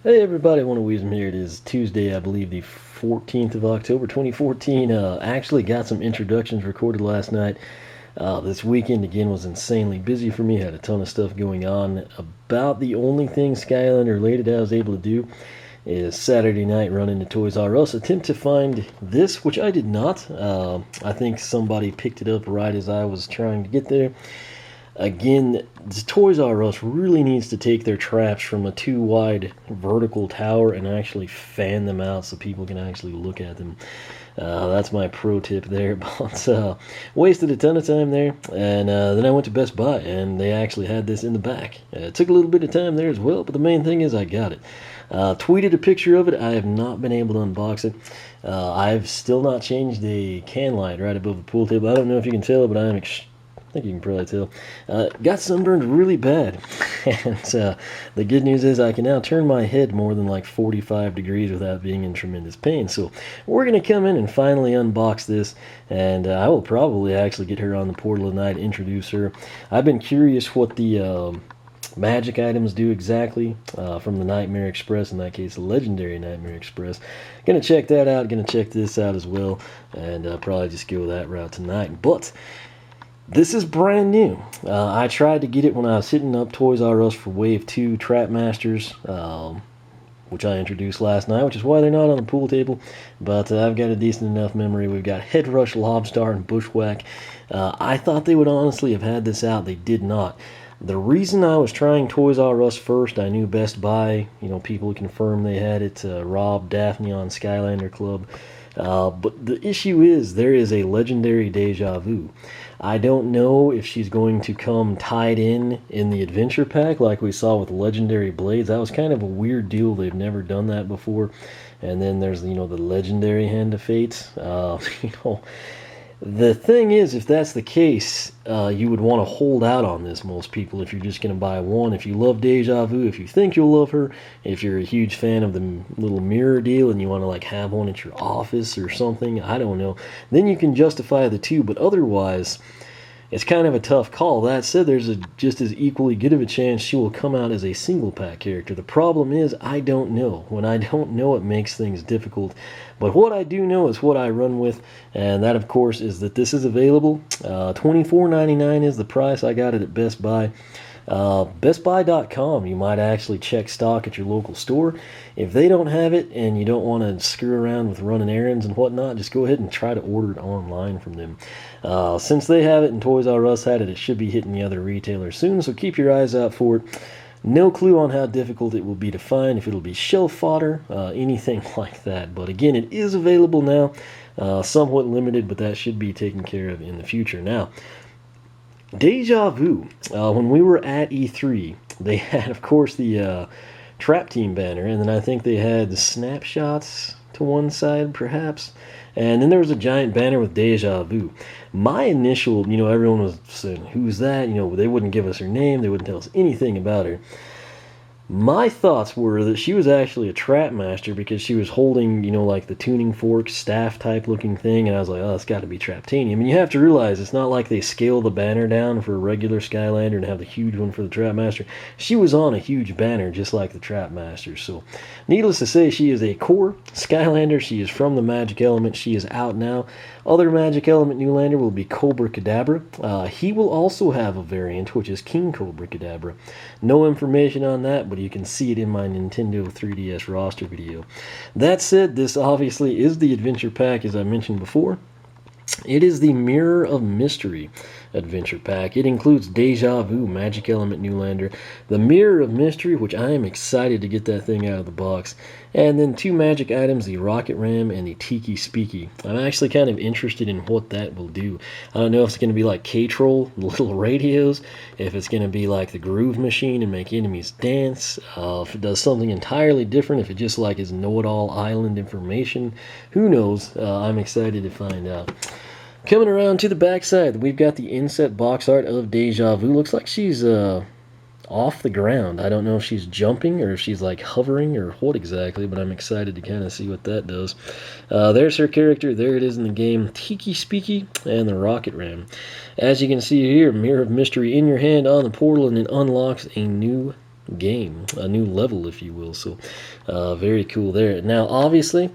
Hey everybody, one of Weezem here. It is Tuesday, I believe the 14th of October 2014. Actually got some introductions recorded last night. This weekend again was insanely busy for me. Had a ton of stuff going on. About the only thing Skylander related I was able to do is Saturday night run into Toys R Us, attempt to find this, which I did not. I think somebody picked it up right as I was trying to get there. Again, the Toys R Us really needs to take their traps from a too wide vertical tower and actually fan them out so people can actually look at them. That's my pro tip there. But wasted a ton of time there, and then I went to Best Buy, and they actually had this in the back. It took a little bit of time there as well, but the main thing is I got it. Tweeted a picture of it. I have not been able to unbox it. I've still not changed the can light right above the pool table. I don't know if you can tell, but I am I think you can probably tell. Got sunburned really bad. And the good news is I can now turn my head more than like 45 degrees without being in tremendous pain. So we're going to come in and finally unbox this. And I will probably actually get her on the portal tonight, introduce her. I've been curious what the magic items do exactly from the Nightmare Express, in that case the legendary Nightmare Express. Gonna check that out, gonna check this out as well, and probably just go that route tonight. But this is brand new. I tried to get it when I was hitting up Toys R Us for Wave 2 Trap Masters, which I introduced last night, which is why they're not on the pool table. But I've got a decent enough memory. We've got Head Rush, Lobstar, and Bushwhack. I thought they would honestly have had this out. They did not. The reason I was trying Toys R Us first, I knew Best Buy, people confirmed they had it. Rob, Daphne on Skylander Club. But the issue is there is a legendary Deja Vu. I don't know if she's going to come tied in the adventure pack like we saw with legendary blades. That was kind of a weird deal. They've never done that before. And then there's the legendary Hand of Fate. The thing is, if that's the case, you would want to hold out on this, most people, if you're just going to buy one. If you love Deja Vu, if you think you'll love her, if you're a huge fan of the little mirror deal and you want to have one at your office or something, I don't know, then you can justify the two. But otherwise, it's kind of a tough call. That said, there's just as equally good of a chance she will come out as a single pack character. The problem is, I don't know. When I don't know, it makes things difficult. But what I do know is what I run with, and that, of course, is that this is available. $24.99 is the price. I got it at Best Buy. BestBuy.com, you might actually check stock at your local store. If they don't have it and you don't want to screw around with running errands and whatnot, just go ahead and try to order it online from them. Since they have it and Toys R Us had it, it should be hitting the other retailers soon, so keep your eyes out for it. No clue on how difficult it will be to find, if it'll be shelf fodder, anything like that. But again, it is available now, somewhat limited, but that should be taken care of in the future. Now, Deja Vu, when we were at E3, they had, of course, the Trap Team banner, and then I think they had the snapshots to one side, perhaps, and then there was a giant banner with Deja Vu. My initial, everyone was saying, who's that? They wouldn't give us her name, they wouldn't tell us anything about her. My thoughts were that she was actually a trap master because she was holding, like the tuning fork staff type looking thing, and I was like, oh, it's got to be Traptanium. And you have to realize it's not like they scale the banner down for a regular Skylander and have the huge one for the Trap Master. She was on a huge banner just like the Trap Master. So, needless to say, she is a core Skylander. She is from the Magic Element. She is out now. Other Magic Element New Lander will be Cobra Kadabra. He will also have a variant, which is King Cobra Kadabra. No information on that, but you can see it in my Nintendo 3DS roster video. That said, this obviously is the adventure pack, as I mentioned before. It is the Mirror of Mystery adventure pack. It includes Deja Vu, Magic Element New Lander, the Mirror of Mystery, which I am excited to get that thing out of the box, and then two magic items, the Rocket Ram and the Tiki Speaky. I'm actually kind of interested in what that will do. I don't know if it's going to be like K-Troll, little radios, if it's going to be like the Groove Machine and make enemies dance, if it does something entirely different, if it just is know-it-all island information, who knows. I'm excited to find out. Coming around to the backside, we've got the inset box art of Deja Vu. Looks like she's off the ground. I don't know if she's jumping or if she's hovering or what exactly, but I'm excited to kind of see what that does. There's her character. There it is in the game. Tiki Speaky and the Rocket Ram. As you can see here, Mirror of Mystery in your hand on the portal, and it unlocks a new game, a new level, if you will. So very cool there. Now, obviously,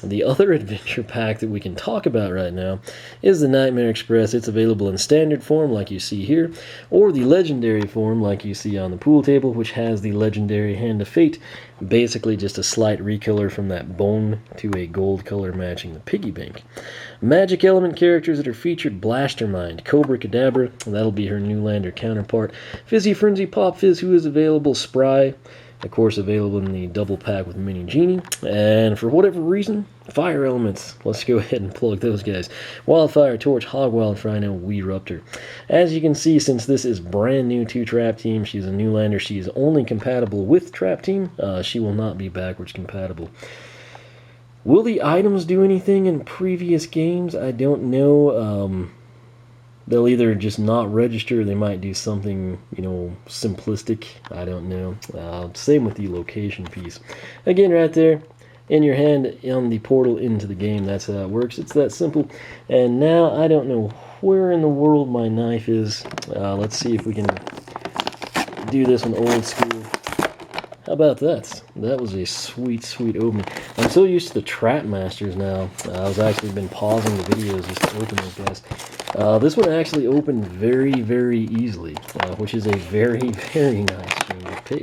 the other adventure pack that we can talk about right now is the Nightmare Express. It's available in standard form, like you see here, or the legendary form, like you see on the pool table, which has the legendary Hand of Fate. Basically just a slight recolor from that bone to a gold color matching the piggy bank. Magic element characters that are featured: Blastermind, Cobra Kadabra, that'll be her Newlander counterpart, Fizzy Frenzy Pop Fizz, who is available, Spry, of course available in the double pack with Mini Genie, and for whatever reason, fire elements. Let's go ahead and plug those guys. Wildfire, Torch, Hogwild, Frino, Weeruptor. As you can see, since this is brand new to Trap Team, she's a Newlander, she is only compatible with Trap Team. She will not be backwards compatible. Will the items do anything in previous games? I don't know. They'll either just not register, or they might do something, simplistic. I don't know. Same with the location piece. Again, right there, in your hand on the portal into the game. That's how it works. It's that simple. And now, I don't know where in the world my knife is. Let's see if we can do this one old school. How about that? That was a sweet, sweet opening. I'm so used to the Trap Masters now. I've actually been pausing the videos just to open those guys. This one actually opened very, very easily, which is a very, very nice change of pace.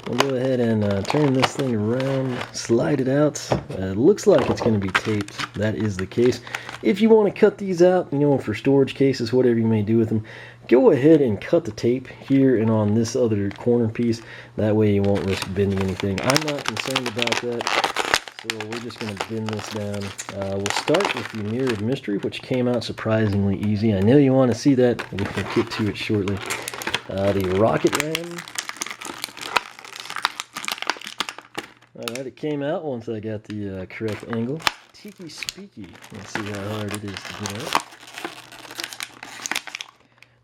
We'll go ahead and turn this thing around, slide it out. It looks like it's going to be taped. That is the case. If you want to cut these out, for storage cases, whatever you may do with them, go ahead and cut the tape here and on this other corner piece. That way you won't risk bending anything. I'm not concerned about that. So we're just going to bend this down. We'll start with the Mirror of Mystery, which came out surprisingly easy. I know you want to see that. We'll get to it shortly. The Rocket Ram. Alright, it came out once I got the correct angle. Tiki Speaky. Let's see how hard it is to get out.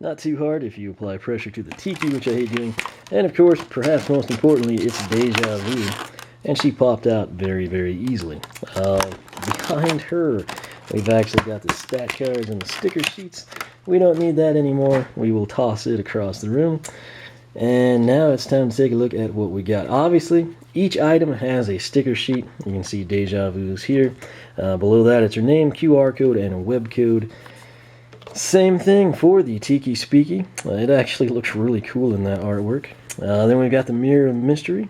Not too hard if you apply pressure to the Tiki, which I hate doing. And of course, perhaps most importantly, it's Deja Vu. And she popped out very, very easily. Behind her, we've actually got the stat cards and the sticker sheets. We don't need that anymore. We will toss it across the room. And now it's time to take a look at what we got. Obviously, each item has a sticker sheet. You can see Deja Vu's here. Below that, it's her name, QR code, and a web code. Same thing for the Tiki Speaky. It actually looks really cool in that artwork. Then we've got the Mirror of Mystery.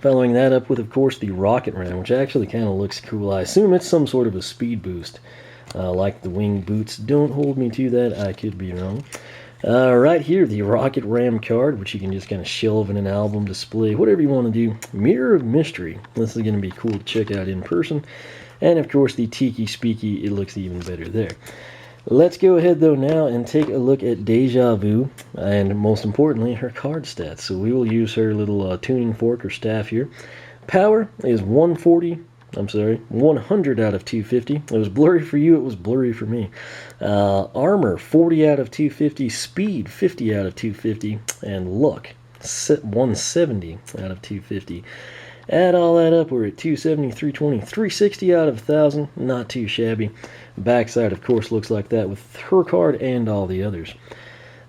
Following that up with, of course, the Rocket Ram, which actually kind of looks cool. I assume it's some sort of a speed boost, like the wing boots. Don't hold me to that. I could be wrong. Right here, the Rocket Ram card, which you can just kind of shelve in an album display, whatever you want to do. Mirror of Mystery. This is going to be cool to check out in person. And, of course, the Tiki Speaky. It looks even better there. Let's go ahead, though, now and take a look at Deja Vu, and most importantly, her card stats. So we will use her little tuning fork or staff here. Power is 100 out of 250. It was blurry for you, it was blurry for me. Armor, 40 out of 250. Speed, 50 out of 250. And luck, 170 out of 250. Add all that up, we're at 270, 320, 360 out of 1,000. Not too shabby. Backside, of course, looks like that with her card and all the others.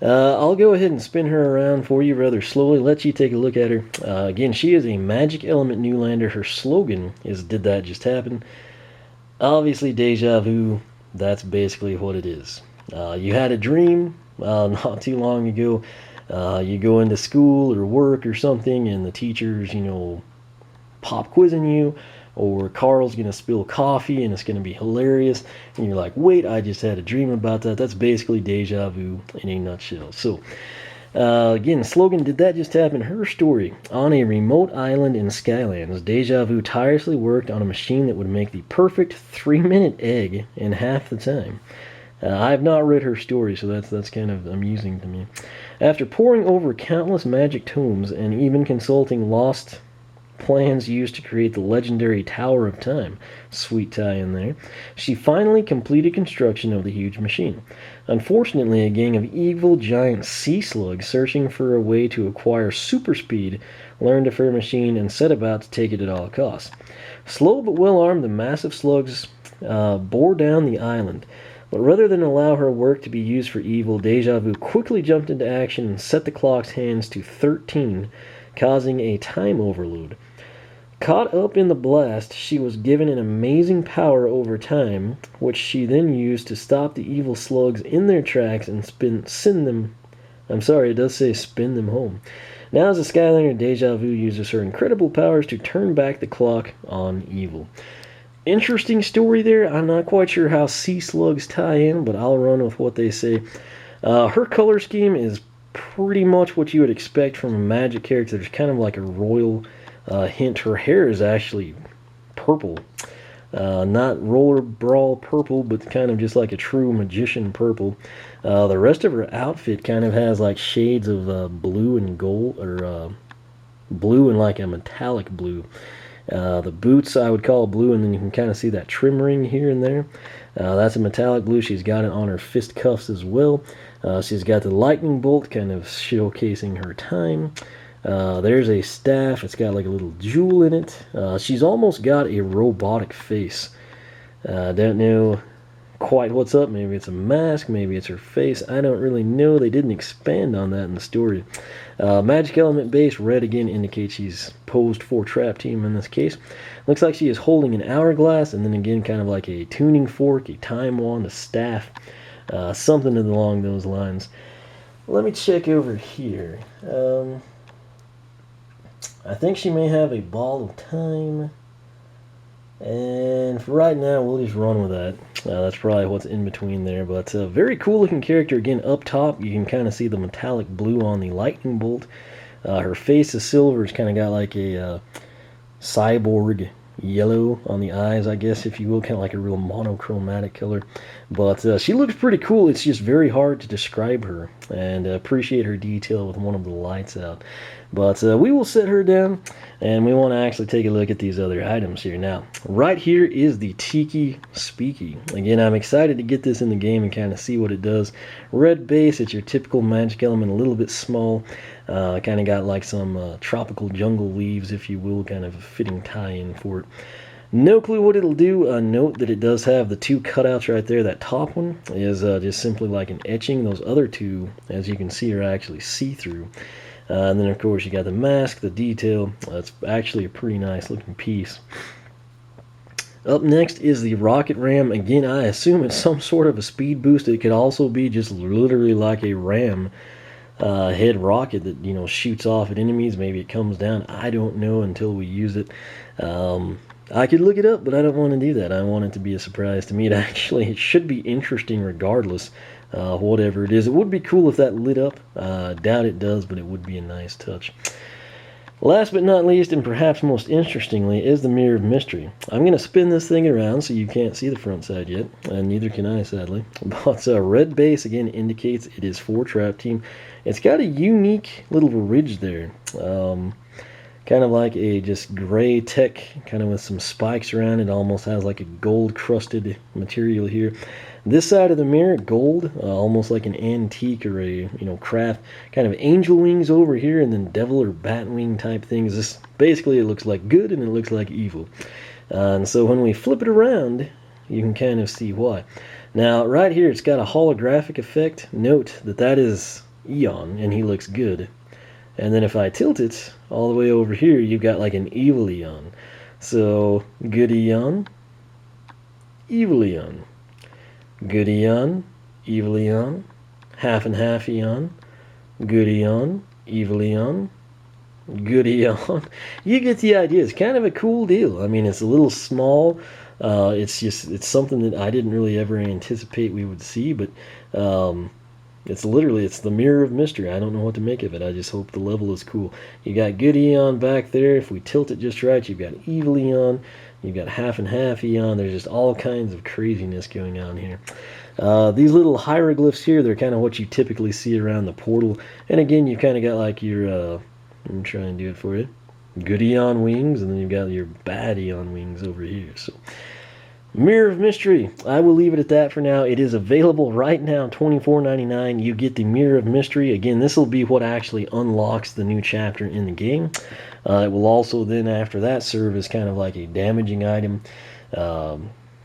I'll go ahead and spin her around for you rather slowly, let you take a look at her. Again, she is a Magic Element Newlander. Her slogan is, "Did that just happen?" Obviously, Deja Vu, that's basically what it is. You had a dream not too long ago. You go into school or work or something, and the teacher's, pop quizzing you, or Carl's going to spill coffee and it's going to be hilarious, and you're like, wait, I just had a dream about that. That's basically Deja Vu in a nutshell. So again, slogan, "Did that just happen?" Her story: on a remote island in Skylanders, Deja Vu tirelessly worked on a machine that would make the perfect 3-minute egg in half the time. I've not read her story, so that's kind of amusing to me. After poring over countless magic tomes and even consulting lost plans used to create the legendary Tower of Time, sweet tie-in there, she finally completed construction of the huge machine. Unfortunately, a gang of evil giant sea slugs searching for a way to acquire super speed learned of her machine and set about to take it at all costs. Slow but well armed, the massive slugs bore down the island. But rather than allow her work to be used for evil, Deja Vu quickly jumped into action and set the clock's hands to 13, causing a time overload. Caught up in the blast, she was given an amazing power over time, which she then used to stop the evil slugs in their tracks and send them. I'm sorry, it does say spin them home. Now, as a Skylander, Deja Vu uses her incredible powers to turn back the clock on evil. Interesting story there. I'm not quite sure how sea slugs tie in, but I'll run with what they say. Her color scheme is pretty much what you would expect from a magic character. There's kind of like a royal hint. Her hair is actually purple. Not roller brawl purple, but kind of just like a true magician purple. The rest of her outfit kind of has like shades of blue and gold, or blue and like a metallic blue. The boots I would call blue, and then you can kind of see that trim ring here and there. That's a metallic blue. She's got it on her fist cuffs as well. She's got the lightning bolt kind of showcasing her time. There's a staff. It's got like a little jewel in it. She's almost got a robotic face. Don't know quite what's up. Maybe it's a mask. Maybe it's her face. I don't really know. They didn't expand on that in the story. Magic element base. Red again indicates she's posed for Trap Team in this case. Looks like she is holding an hourglass, and then again kind of like a tuning fork, a time wand, a staff. Something along those lines. Let me check over here. I think she may have a ball of time. And for right now, we'll just run with that. That's probably what's in between there. But a very cool looking character. Again, up top, you can kind of see the metallic blue on the lightning bolt. Her face is silver. It's kind of got like a cyborg yellow on the eyes, I guess, if you will. Kind of like a real monochromatic color. But she looks pretty cool. It's just very hard to describe her and appreciate her detail with one of the lights out. But we will set her down, and we want to actually take a look at these other items here. Now, right here is the Tiki Speaky. Again, I'm excited to get this in the game and kind of see what it does. Red base, it's your typical magic element, a little bit small. Kind of got like some tropical jungle leaves, if you will, kind of a fitting tie-in for it. No clue what it'll do. Note that it does have the two cutouts right there. That top one is just simply like an etching. Those other two, as you can see, are actually see-through. And then, of course, you got the mask, the detail. It's actually a pretty nice looking piece. Up next is the rocket ram. Again, I assume it's some sort of a speed boost. It could also be just literally like a ram head rocket that, you know, shoots off at enemies. Maybe it comes down. I don't know until we use it. I could look it up, but I don't want to do that. I want it to be a surprise to me. It should be interesting regardless. Whatever it is. It would be cool if that lit up. Doubt it does, but it would be a nice touch. Last but not least, and perhaps most interestingly, is the Mirror of Mystery. I'm going to spin this thing around so you can't see the front side yet, and neither can I, sadly. But red base, again, indicates it is for Trap Team. It's got a unique little ridge there. Kind of like a just gray tech, kind of with some spikes around it. Almost has like a gold-crusted material here. This side of the mirror, gold, almost like an antique or a craft. Kind of angel wings over here, and then devil or bat wing type things. This basically, it looks like good and it looks like evil. And so when we flip it around, you can kind of see why. Now, right here, it's got a holographic effect. Note that that is Eon, and he looks good. And then if I tilt it all the way over here, you've got like an evil Eon. So, good Eon, evil Eon. Good Eon, evil Eon, half and half Eon, good Eon, evil Eon, good Eon. You get the idea. It's kind of a cool deal. I mean, it's a little small. It's something that I didn't really ever anticipate we would see, but it's the Mirror of Mystery. I don't know what to make of it. I just hope the level is cool. You got good Eon back there. If we tilt it just right, you've got evil Eon. You've got half and half Eon. There's just all kinds of craziness going on here. These little hieroglyphs here, they're kind of what you typically see around the portal. And again, you've kind of got like your, I'm trying to do it for you, good Eon wings, and then you've got your bad Eon wings over here. So, Mirror of Mystery. I will leave it at that for now. It is available right now, $24.99. You get the Mirror of Mystery. Again, this will be what actually unlocks the new chapter in the game. It will also then, after that, serve as kind of like a damaging item.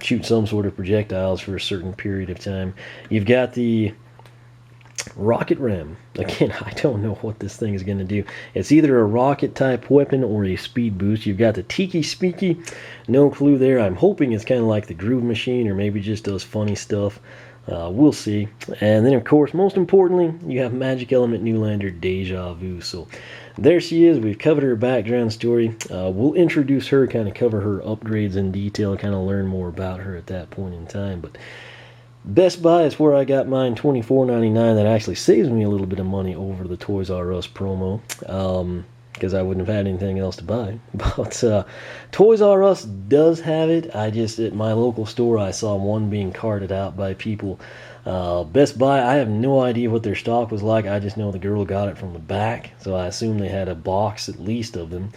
shoot some sort of projectiles for a certain period of time. You've got the rocket ram. Again, I don't know what this thing is going to do. It's either a rocket type weapon or a speed boost. You've got the Tiki Speaky. No clue there. I'm hoping it's kind of like the Groove Machine, or maybe just does funny stuff. We'll see. And then, of course, most importantly, you have Magic Element Newlander Deja Vu. So there she is. We've covered her background story. We'll introduce her, kind of cover her upgrades in detail, kind of learn more about her at that point in time. But Best Buy is where I got mine, $24.99. That actually saves me a little bit of money over the Toys R Us promo, because I wouldn't have had anything else to buy. But Toys R Us does have it. I just, at my local store, I saw one being carted out by people. Best Buy, I have no idea what their stock was like. I just know the girl got it from the back, so I assume they had a box at least of them.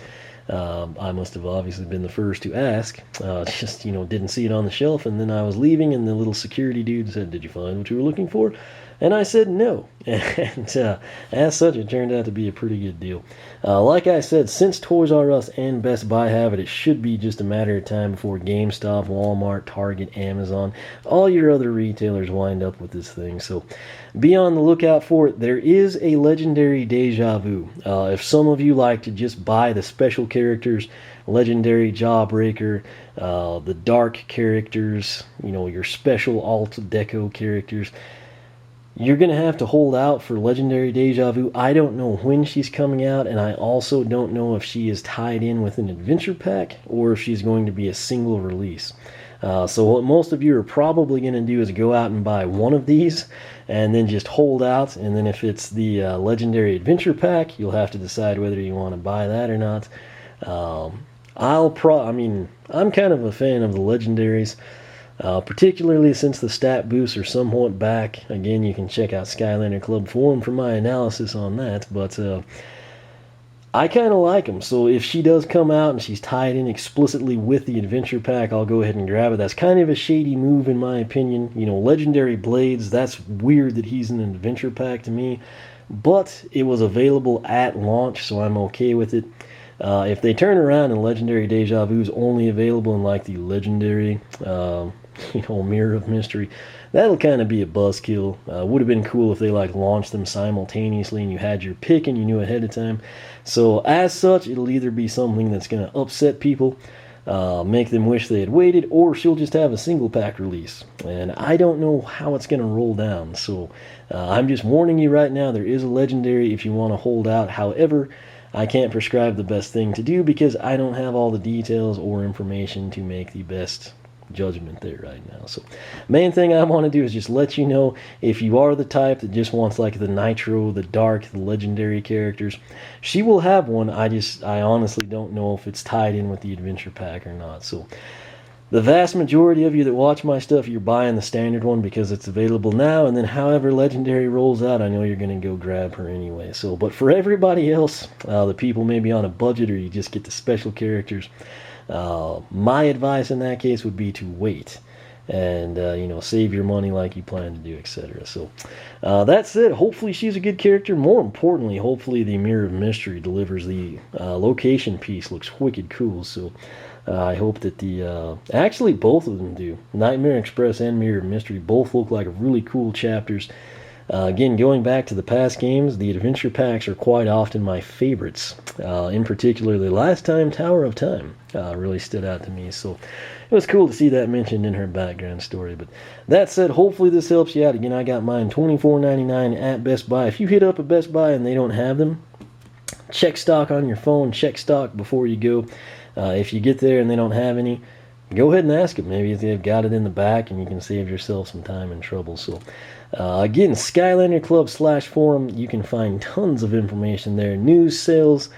I must have obviously been the first to ask. Just, didn't see it on the shelf, and then I was leaving, and the little security dude said, "Did you find what you were looking for?" And I said no. And as such, it turned out to be a pretty good deal. Like I said, since Toys R Us and Best Buy have it, it should be just a matter of time before GameStop, Walmart, Target, Amazon, all your other retailers wind up with this thing. So be on the lookout for it. There is a legendary Deja Vu. If some of you like to just buy the special characters, legendary Jawbreaker, the dark characters, your special alt deco characters, you're going to have to hold out for legendary Deja Vu. I don't know when she's coming out, and I also don't know if she is tied in with an adventure pack or if she's going to be a single release. So what most of you are probably going to do is go out and buy one of these and then just hold out, and then if it's the legendary adventure pack, you'll have to decide whether you want to buy that or not. I'm kind of a fan of the legendaries. Particularly since the stat boosts are somewhat back. Again, you can check out Skylander Club Forum for my analysis on that, but I kind of like them. So if she does come out and she's tied in explicitly with the adventure pack, I'll go ahead and grab it. That's kind of a shady move in my opinion. Legendary Blades, that's weird that he's in an adventure pack to me, but it was available at launch, so I'm okay with it. If they turn around and Legendary Deja Vu is only available in like the legendary Mirror of Mystery, that'll kind of be a buzzkill. Would have been cool if they launched them simultaneously and you had your pick and you knew ahead of time. So as such, it'll either be something that's going to upset people, make them wish they had waited, or she'll just have a single pack release. And I don't know how it's going to roll down. So I'm just warning you right now, there is a legendary if you want to hold out. However, I can't prescribe the best thing to do because I don't have all the details or information to make the best judgment there right now. So main thing I want to do is just let you know, if you are the type that just wants the Nitro, the Dark, the legendary characters, she will have one. I honestly don't know if it's tied in with the adventure pack or not. So the vast majority of you that watch my stuff, you're buying the standard one because it's available now, and then however legendary rolls out, I know you're going to go grab her anyway. So, but for everybody else, the people maybe on a budget, or you just get the special characters, my advice in that case would be to wait and save your money like you plan to do, etc. So that's it. Hopefully she's a good character. More importantly, hopefully the Mirror of Mystery delivers. The location piece looks wicked cool. So I hope that actually both of them do. Nightmare Express and Mirror of Mystery both look like really cool chapters. Again, going back to the past games, the adventure packs are quite often my favorites. In particular, the last time Tower of Time really stood out to me. So it was cool to see that mentioned in her background story. But that said, hopefully this helps you out. Again, I got mine $24.99 at Best Buy. If you hit up a Best Buy and they don't have them, check stock on your phone. Check stock before you go. If you get there and they don't have any, go ahead and ask them. Maybe if they've got it in the back and you can save yourself some time and trouble. So again, Skylander Club /forum, you can find tons of information there. News, sales,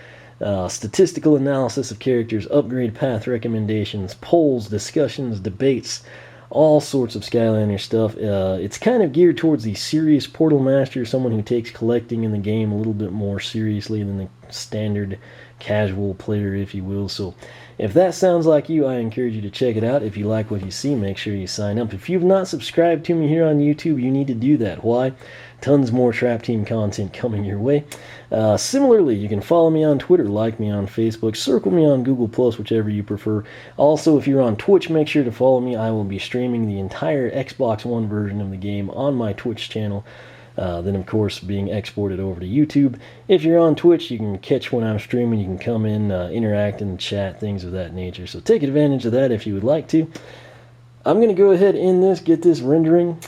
statistical analysis of characters, upgrade path recommendations, polls, discussions, debates, all sorts of Skylander stuff. It's kind of geared towards the serious Portal Master, someone who takes collecting in the game a little bit more seriously than standard casual player, if you will. So if that sounds like you, I encourage you to check it out. If you like what you see, make sure you sign up. If you've not subscribed to me here on YouTube, you need to do that. Why? Tons more Trap Team content coming your way. Similarly, you can follow me on Twitter, like me on Facebook, circle me on Google+, whichever you prefer. Also, if you're on Twitch, make sure to follow me. I will be streaming the entire Xbox One version of the game on my Twitch channel. Then, of course, being exported over to YouTube. If you're on Twitch, you can catch when I'm streaming. You can come in, interact in the chat, things of that nature. So take advantage of that if you would like to. I'm going to go ahead and get this rendering,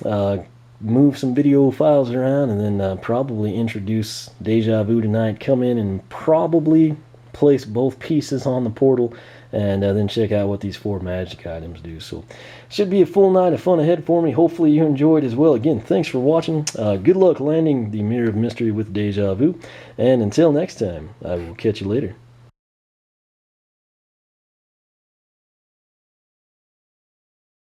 move some video files around, and then probably introduce Deja Vu tonight. Come in and probably place both pieces on the portal, and then check out what these 4 magic items do. So should be a full night of fun ahead for me. Hopefully you enjoyed as well. Again, thanks for watching. Good luck landing the Mirror of Mystery with Deja Vu, and until next time, I will catch you later.